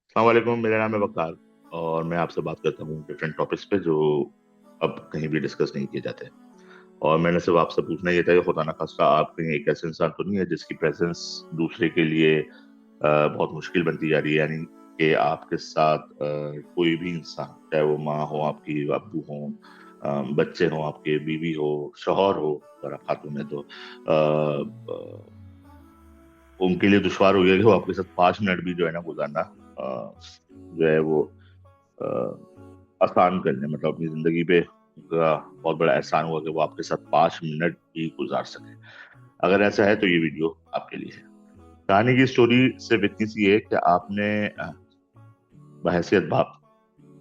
السلام علیکم، میرا نام ہے وقار اور میں آپ سے بات کرتا ہوں ڈفرینٹ ٹاپکس پہ جو اب کہیں بھی ڈسکس نہیں کیے جاتے. اور میں نے صرف آپ سے پوچھنا یہ تھا کہ خدا نخواستہ آپ کہیں ایک ایسے انسان تو نہیں ہے جس کی پریزنس دوسرے کے لیے بہت مشکل بنتی جا رہی ہے، یعنی کہ آپ کے ساتھ کوئی بھی انسان، چاہے وہ ماں ہو آپ کی، ابو ہوں، بچے ہوں آپ کے، بیوی ہو، شوہر ہو اگر آپ خاتون ہیں تو ان کے لیے دشوار ہو گیا کہ وہ آپ کے ساتھ 5 منٹ بھی جو ہے نا گزارنا جو ہے وہ آسان کر لیں، مطلب اپنی زندگی پہ ان کا بہت بڑا احسان ہوا کہ وہ آپ کے ساتھ 5 منٹ بھی گزار سکے. اگر ایسا ہے تو یہ ویڈیو آپ کے لیے ہے. کہانی کی سٹوری صرف اتنی سی ہے کہ آپ نے بحیثیت باپ،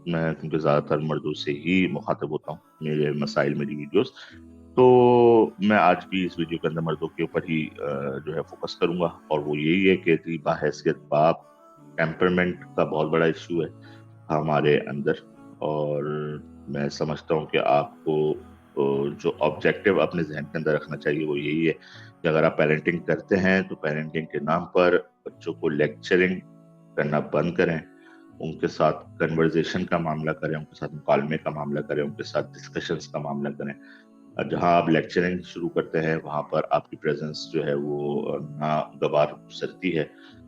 میں کیونکہ زیادہ تر مردوں سے ہی مخاطب ہوتا ہوں میرے مسائل، میری ویڈیوز، تو میں آج بھی اس ویڈیو کے اندر مردوں کے اوپر ہی جو ہے فوکس کروں گا. اور وہ یہی ہے کہ بحیثیت باپ ٹیمپرمنٹ کا بہت بڑا ایشو ہے ہمارے اندر. اور میں سمجھتا ہوں کہ آپ کو جو آبجیکٹو اپنے ذہن کے اندر رکھنا چاہیے وہ یہی ہے کہ اگر آپ پیرنٹنگ کرتے ہیں تو پیرنٹنگ کے نام پر بچوں کو لیکچرنگ کرنا بند کریں، ان کے ساتھ کنورزیشن کا معاملہ کریں، ان کے ساتھ مکالمے کا معاملہ کریں، ان کے ساتھ ڈسکشنز کا معاملہ کریں. جہاں آپ لیکچرنگ شروع کرتے ہیں وہاں پر آپ کی پریزنس جو ہے وہ ناگوار گزرتی ہے.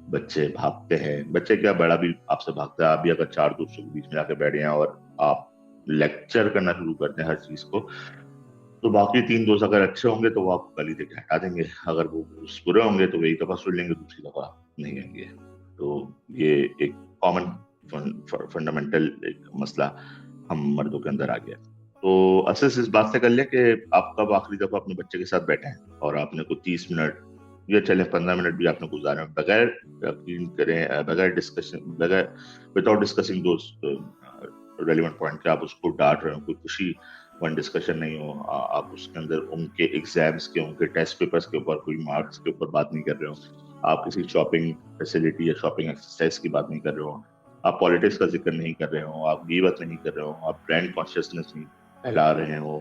بچے بھاگتے ہیں، بچے کیا بڑا بھی آپ سے بھاگتا ہے. آپ بھی اگر 4 دوستوں کے بیچ میں جا کے بیٹھ جائیں اور آپ لیکچر کرنا شروع کرتے ہیں ہر چیز کو، تو باقی 3 دوست اگر اچھے ہوں گے تو وہ آپ کو گلی دے کے ہٹا دیں گے، اگر وہ دوست برے ہوں گے تو وہ ایک دفعہ سن لیں گے، دوسری دفعہ نہیں آئیں گے. تو یہ ایک کامن فنڈامنٹل ایک مسئلہ ہم مردوں کے اندر آ گیا. تو اسس اس بات سے کر لیں کہ آپ کب آخری دفعہ اپنے بچے کے ساتھ بیٹھے ہیں اور آپ نے کوئی 30 منٹ یا چلے 15 منٹ بھی آپ نے گزارے بغیر، یقین کریں، بغیر ڈسکشن، بغیر وداؤٹ ڈسکسنگ دوست ریلیونٹ پوائنٹ، کہ آپ اس کو ڈانٹ رہے ہو، کوئی خوشی ون ڈسکشن نہیں ہو، آپ اس کے اندر ان کے ایگزامس کے، ان کے ٹیسٹ پیپرز کے اوپر، کوئی مارکس کے اوپر بات نہیں کر رہے ہو، آپ کسی شاپنگ فیسلٹی یا شاپنگ ایکسرسائز کی بات نہیں کر رہے ہو، آپ پالیٹکس کا ذکر نہیں کر رہے ہو، آپ غیبت نہیں کر رہے ہو، آپ برانڈ کانشیسنس نہیں پھیلا رہے ہو،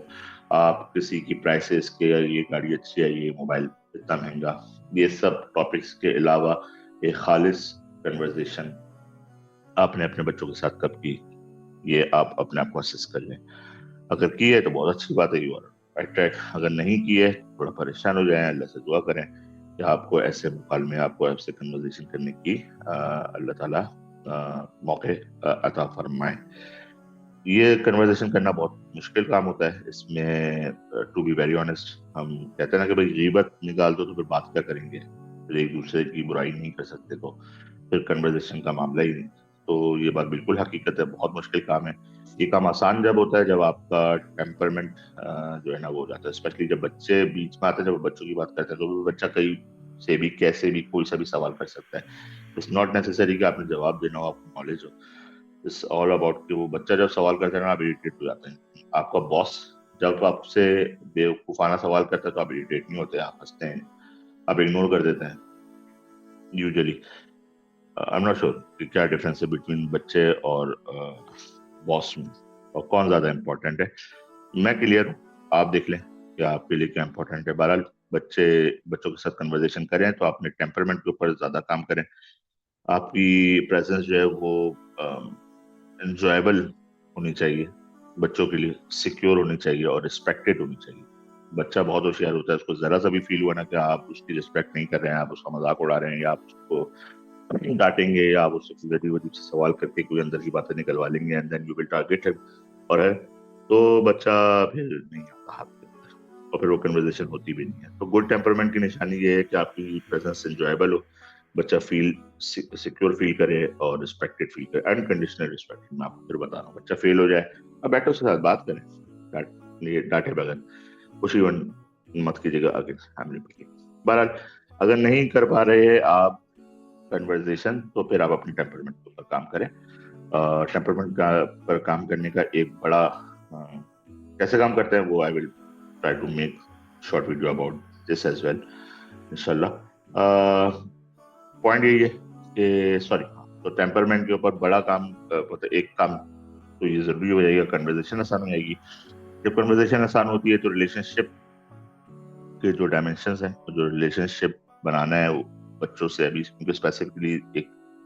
آپ کسی کی پرائسز کے، یہ گاڑی اچھی ہے، یہ موبائل اتنا مہنگا، یہ سب ٹاپکس کے علاوہ ایک خالص کنورزیشن آپ نے اپنے بچوں کے ساتھ کب کی، یہ آپ اپنے آپ کو اسس کر لیں. اگر کی ہے تو بہت اچھی بات ہے، یو آر رائٹ ٹریک. اگر نہیں کی ہے تھوڑا پریشان ہو جائیں، اللہ سے دعا کریں کہ آپ کو ایسے مکالمے، آپ کو ایسے کنورزیشن کرنے کی اللہ تعالیٰ موقع عطا فرمائے. یہ کنورزیشن کرنا بہت مشکل کام ہوتا ہے. اس میں ٹو بی ویری آنےسٹ، ہم کہتے ہیں نا کہ بھائی غیبت نکال دو تو پھر بات کیا کریں گے، پھر ایک دوسرے کی برائی نہیں کر سکتے تو پھر کنورزیشن کا معاملہ ہی نہیں. تو یہ بات بالکل حقیقت ہے، بہت مشکل کام ہے. یہ کام آسان جب ہوتا ہے جب آپ کا ٹیمپرمنٹ جو ہے نا وہ ہو جاتا ہے، اسپیشلی جب بچے بیچ میں آتے ہیں، جب بچوں کی بات کرتے ہیں تو بچہ کہیں سے بھی کیسے بھی کوئی سا بھی سوال کر سکتا ہے. اٹس ناٹ نیسسری کہ آپ نے جواب دینا ہو، آپ کو نالج ہو. اٹس آل اباؤٹ کہ وہ بچہ جب سوال کرتا ہے نا آپ اریٹیٹ ہو جاتے ہیں. آپ کا باس جب آپ سے بیوقوفانہ سوال کرتا ہے تو آپ اریٹیٹ نہیں ہوتے، آپ ہنستے ہیں، آپ اگنور کر دیتے ہیں یوزلی. I'm not sure کہ کیا ڈفرینس ہے بٹوین بچے اور باس میں، اور کون زیادہ امپورٹنٹ ہے. میں کلیئر ہوں، آپ دیکھ لیں کہ آپ کے لیے کیا امپورٹنٹ ہے. بہرحال بچوں کے ساتھ کنورزیشن کریں تو اپنے ٹیمپرمنٹ کے اوپر زیادہ کام کریں. آپ کی پریزنس جو ہے وہ انجوائبل ہونی چاہیے، بچوں کے لیے سیکیور ہونی چاہیے اور رسپیکٹڈ ہونی چاہیے. بچہ بہت ہوشیار ہوتا ہے، اس کو ذرا سا بھی فیل ہوا نا کہ آپ اس کی رسپیکٹ نہیں کر رہے ہیں، آپ اس کا مذاق اڑا رہے ہیں، یا آپ اس کو ڈانٹیں گے، یا آپ اس سے عجیب عجیب سے سوال کر کے کوئی اندر کی باتیں نکلوا لیں گے، and then you will target ہم، اور ہے تو بچہ پھر نہیں آتا ہاتھ کے اندر، اور پھر وہ کنورزیشن ہوتی بھی نہیں ہے. تو گڈ ٹیمپرمنٹ کی نشانی یہ ہے کہ آپ کی پریزنس انجوائبل ہو، بچہ سیکیور فیل کرے اور رسپیکٹڈ فیل کرے، انکنڈیشنل رسپیکٹ. میں آپ کو پھر بتا رہا ہوں، بچہ فیل ہو جائے اب بیٹھو اس کے ساتھ بات کریں، ڈانٹے بغیر، خوشی ون مت کیجیے گا آگے فیملی میں. بہرحال اگر نہیں کر پا رہے آپ کنورزیشن تو پھر آپ اپنے ٹیمپرمنٹ کے اوپر کام کریں. ٹیمپرمنٹ پر کام کرنے کا ایک بڑا کیسے کام کرتے ہیں وہ I will try to make short video about this as well انشاءاللہ. پوائنٹ یہی ہے کہ تو ٹیمپرمنٹ کے اوپر بڑا کام، ایک کام تو یہ ضروری ہو جائے گا، کنورزیشن آسان ہو جائے گی. جب کنورزیشن آسان ہوتی ہے تو ریلیشن شپ کے جو ڈائمینشنز ہیں، جو ریلیشن شپ بنانا ہے بچوں سے، ابھی کیونکہ اسپیسیفکلی ایک